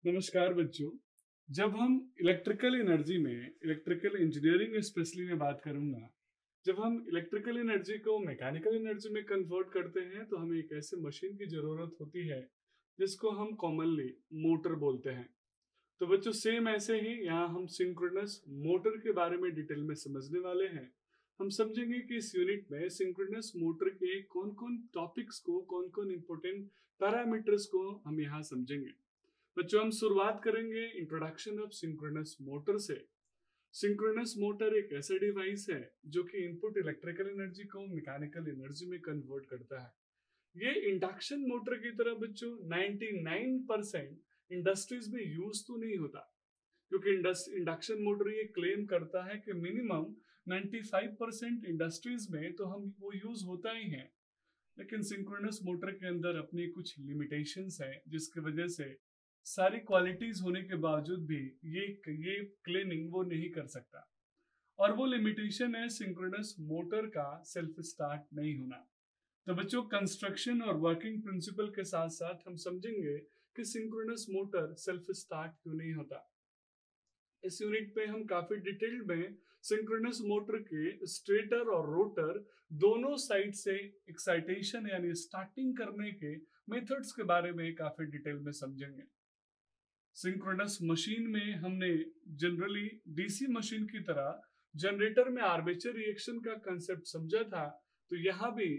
नमस्कार बच्चों। जब हम इलेक्ट्रिकल एनर्जी में, इलेक्ट्रिकल इंजीनियरिंग स्पेशली में बात करूंगा, जब हम इलेक्ट्रिकल एनर्जी को मैकेनिकल एनर्जी में कन्वर्ट करते हैं तो हमें एक ऐसे मशीन की जरूरत होती है जिसको हम कॉमनली मोटर बोलते हैं। तो बच्चों सेम ऐसे ही यहाँ हम सिंक्रोनस मोटर के बारे में डिटेल में समझने वाले हैं। हम समझेंगे कि इस यूनिट में सिंक्रोनस मोटर के कौन कौन टॉपिक्स को, कौन कौन इंपॉर्टेंट पैरामीटर्स को हम यहाँ समझेंगे। बच्चों हम शुरुआत करेंगे इंट्रोडक्शन ऑफ सिंक्रोनस मोटर से। सिंक्रोनस मोटर एक ऐसा डिवाइस है जो कि इनपुट इलेक्ट्रिकल एनर्जी को मैकेनिकल एनर्जी में कन्वर्ट करता है। ये इंडक्शन मोटर की तरह बच्चों 99% इंडस्ट्रीज में यूज तो नहीं होता, क्योंकि इंडक्शन मोटर ये क्लेम करता है कि मिनिमम 95% इंडस्ट्रीज में तो हम वो यूज होता ही है। लेकिन सिंक्रोनस मोटर के अंदर अपनी कुछ लिमिटेशंस है जिसकी वजह से सारी क्वालिटीज होने के बावजूद भी ये क्लेमिंग वो नहीं कर सकता। और वो लिमिटेशन है सिंक्रोनस मोटर का सेल्फ स्टार्ट नहीं होना। तो बच्चों कंस्ट्रक्शन और वर्किंग प्रिंसिपल के साथ साथ हम समझेंगे कि सिंक्रोनस मोटर सेल्फ स्टार्ट क्यों नहीं होता। इस यूनिट पे हम काफी डिटेल में सिंक्रोनस मोटर के स्टेटर और रोटर दोनों साइड से एक्साइटेशन यानी स्टार्टिंग करने के मेथड्स के बारे में काफी डिटेल में समझेंगे। सिंक्रोनस मशीन में हमने जनरली डीसी मशीन की तरह जनरेटर में आर्मेचर रिएक्शन का कंसेप्ट समझा था। तो यहाँ भी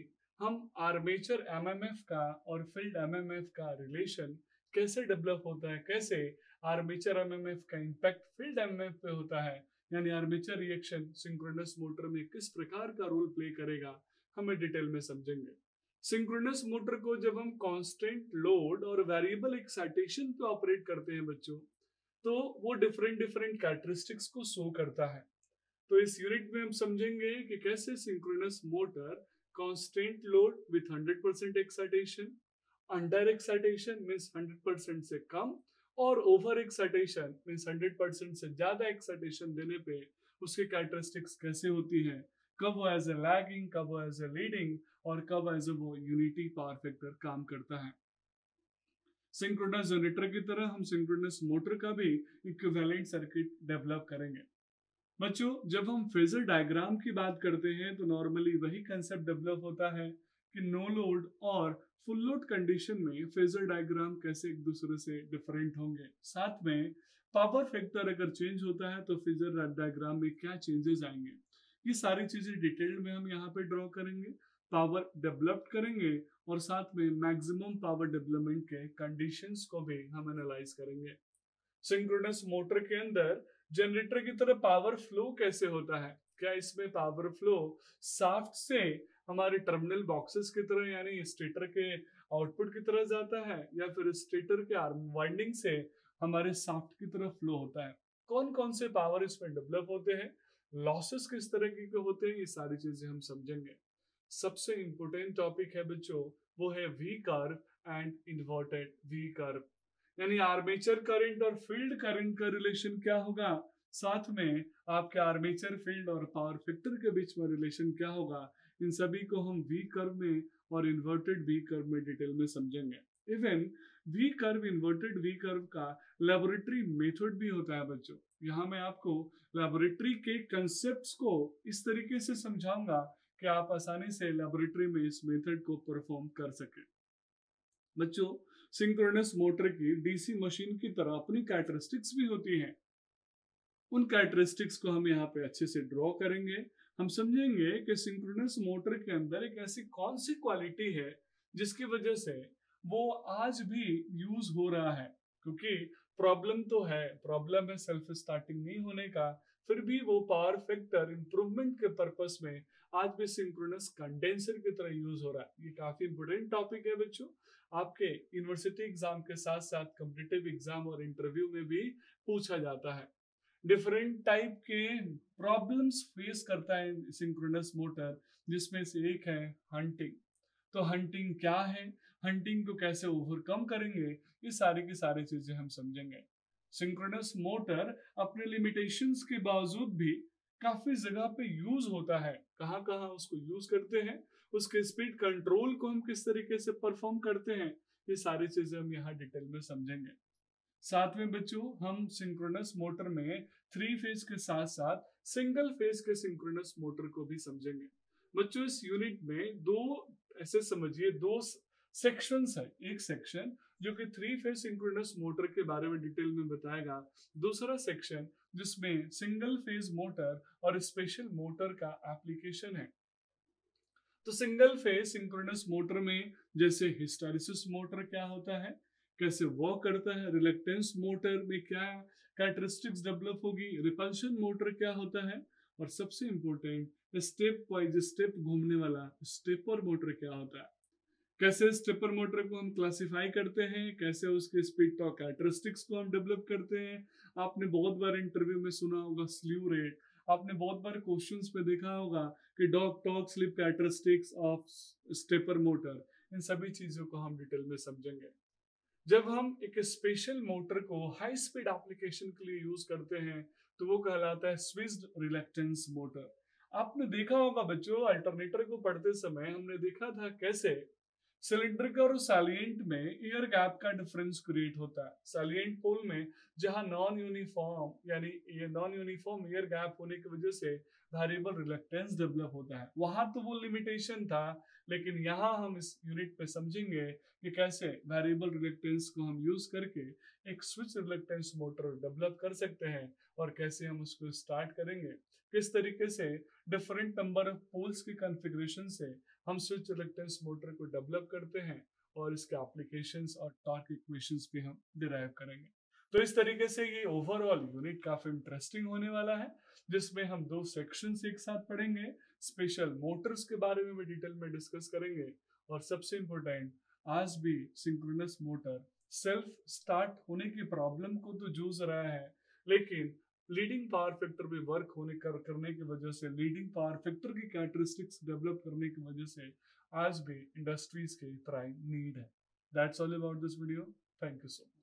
हम आर्मेचर एमएमएफ का और फील्ड एमएमएफ का रिलेशन कैसे डेवलप होता है, कैसे आर्मेचर एमएमएफ का इम्पैक्ट फील्ड एमएमएफ पे होता है, यानी आर्मेचर रिएक्शन सिंक्रोनस मोटर में किस प्रकार का रोल प्ले करेगा, हमें डिटेल में समझेंगे। सिंक्रोनस मोटर को जब हम कांस्टेंट लोड और वेरिएबल एक्साइटेशन पे ऑपरेट करते हैं बच्चों, तो वो डिफरेंट डिफरेंट कैरेक्टरिस्टिक्स को शो करता है। तो इस यूनिट में हम समझेंगे कि कैसे synchronous motor constant load with 100% excitation, under excitation means 100% से कम, और ओवर एक्साइटेशन मींस 100% से ज्यादा एक्साइटेशन देने पे उसकी कैरेक्टरिस्टिक्स कैसे होती हैं, कब वो एज ए लैगिंग, कब वो एज ए लीडिंग, और कब एज ए वो यूनिटी पावर फैक्टर काम करता है। सिंक्रोनस जनरेटर की तरह हम सिंक्रोनस मोटर का भी इक्विवेलेंट सर्किट डेवलप करेंगे। बच्चों जब हम फेजर डायग्राम की बात करते हैं तो नॉर्मली वही कंसेप्ट डेवलप होता है कि नो लोड और फुल लोड कंडीशन में फेजर डायग्राम कैसे एक दूसरे से डिफरेंट होंगे, साथ में पावर फैक्टर अगर चेंज होता है तो फेजर डायग्राम में क्या चेंजेस आएंगे, ये सारी चीजें डिटेल में हम यहाँ पे ड्रॉ करेंगे, पावर डेवलप करेंगे और साथ में मैक्सिमम पावर डेवलपमेंट के कंडीशंस को भी हम एनालाइज करेंगे। सिंक्रोनस मोटर के अंदर जनरेटर की तरह पावर फ्लो कैसे होता है, क्या इसमें पावर फ्लो शाफ्ट से हमारे टर्मिनल बॉक्सेस की तरह यानी स्टेटर के आउटपुट की तरह जाता है, या फिर स्टेटर के आर्म वाइंडिंग से हमारे शाफ्ट की तरह फ्लो होता है, कौन कौन से पावर इसमें डेवलप होते हैं, लॉसेस किस तरह के होते हैं, ये सारी चीजें हम समझेंगे। सबसे इंपॉर्टेंट टॉपिक है बच्चों, वो है V curve and inverted V curve, यानी आर्मेचर करंट और फील्ड करंट का रिलेशन क्या होगा, साथ में आपके आर्मेचर फील्ड और पावर फैक्टर के बीच में रिलेशन क्या होगा। इन सभी को हम वी कर्व में और इन्वर्टेड वी कर्व में डिटेल में समझेंगे। Even V curve, inverted V curve का लेबोरेटरी मेथड भी होता है बच्चों। यहाँ मैं आपको लेबोरेटरी के कंसेप्ट्स को इस तरीके से समझाऊंगा कि आप आसानी से लेबोरेटरी में इस मेथड को परफॉर्म कर सके। बच्चों सिंक्रोनस मोटर की डीसी मशीन की तरह अपनी कैरेक्टरिस्टिक्स भी होती हैं। उन कैरेक्टरिस्टिक्स को हम यहाँ पे अच्छे से ड्रॉ करेंगे। हम समझेंगे कि सिंक्रोनस मोटर के अंदर एक ऐसी कौन सी क्वालिटी है जिसकी वजह से वो आज भी यूज हो रहा है, क्योंकि प्रॉब्लम तो है, प्रॉब्लम है सेल्फ स्टार्टिंग नहीं होने का, फिर भी वो पावर फैक्टर इंप्रूवमेंट के पर्पस में आज भी सिंक्रोनस कंडेंसर की तरह यूज हो रहा है। ये काफी इंपोर्टेंट टॉपिक है बच्चों, आपके यूनिवर्सिटी एग्जाम के साथ साथ कॉम्पिटिटिव एग्जाम और इंटरव्यू में भी पूछा जाता है। डिफरेंट टाइप के प्रॉब्लम्स फेस करता है सिंक्रोनस मोटर, जिसमें से एक है हंटिंग। तो हंटिंग क्या है, हंटिंग को कैसे ओवरकम करेंगे, ये सारी की सारी चीजें हम समझेंगे। सिंक्रोनस मोटर अपने लिमिटेशंस के बावजूद भी काफी जगह पे यूज होता है। कहाँ कहाँ उसको यूज करते हैं, उसके स्पीड कंट्रोल को हम किस तरीके से परफॉर्म करते हैं, ये सारी चीजें हम यहाँ डिटेल में समझेंगे। साथ में बच्चों हम सिंक्रोनस मोटर में 3 फेज के साथ साथ सिंगल फेज के सिंक्रोनस मोटर को भी समझेंगे। बच्चों इस यूनिट में दो ऐसे समझिए दो सेक्शंस है। एक सेक्शन जो कि 3 फेज सिंक्रोनस मोटर के बारे में डिटेल में बताएगा, दूसरा सेक्शन जिसमें सिंगल फेज मोटर और स्पेशल मोटर का एप्लीकेशन है। तो सिंगल फेज सिंक्रोनस मोटर में जैसे हिस्टैरिसीस मोटर क्या होता है, कैसे वर्क करता है, रिलक्टेंस मोटर में क्या कैरेक्टरिस्टिक्स डेवलप होगी, रिपल्शन मोटर क्या होता है, और सबसे इंपॉर्टेंट स्टेप वाइज स्टेप घूमने वाला स्टेपर मोटर क्या होता है। कैसे स्टेपर मोटर को हम क्लासिफाई करते हैं, कैसे उसके स्पीड टॉर्क कैरेक्टरिस्टिक्स को हम डेवलप करते हैं। आपने बहुत बार इंटरव्यू में सुना होगा स्लीव रेट, आपने बहुत बार क्वेश्चंस पे देखा होगा कि डॉग torque slip characteristics of stepper motor. इन सभी चीजों को हम डिटेल में समझेंगे। जब हम एक स्पेशल मोटर को हाई स्पीड एप्लीकेशन के लिए यूज करते हैं तो वो कहलाता है स्विच्ड रिलक्टेंस मोटर। आपने देखा होगा बच्चों, अल्टरनेटर को पढ़ते समय हमने देखा था कैसे सिलिंड्रिकल और सैलिएंट में एयर गैप का डिफरेंस क्रिएट होता है। सैलिएंट पोल में जहां नॉन यूनिफॉर्म यानी ये नॉन यूनिफॉर्म एयर गैप होने की वजह से वेरिएबल रिलक्टेंस डेवलप होता है, वहां तो वो लिमिटेशन था। लेकिन यहाँ हम इस यूनिट पे समझेंगे कि कैसे वेरिएबल रिलक्टेंस को हम यूज करके एक स्विच रिलक्टेंस मोटर डेवलप कर सकते हैं और कैसे हम उसको स्टार्ट करेंगे, किस तरीके से डिफरेंट नंबर ऑफ पोल्स की कॉन्फ़िगरेशन से हम स्विच रिलक्टेंस मोटर को डेवलप करते हैं और इसके एप्लीकेशंस और टॉर्क इक्वेशंस भी हम डिराइव करेंगे। तो इस तरीके से ये ओवरऑल यूनिट काफी इंटरेस्टिंग होने वाला है, जिसमें हम दो सेक्शंस एक साथ पढ़ेंगे। स्पेशल मोटर्स के बारे में भी डिटेल में डिस्कस करेंगे और सबसे इम्पोर्टेंट, आज भी सिंक्रोनस मोटर सेल्फ स्टार्ट होने की प्रॉब्लम को तो जूझ रहा है, लेकिन लीडिंग पावर फैक्टर पे वर्क करने की वजह से, लीडिंग पावर फैक्टर की कैरेक्टरिस्टिक्स डेवलप करने की वजह से आज भी इंडस्ट्रीज के प्राइम नीड है। That's all about this video. Thank you so much.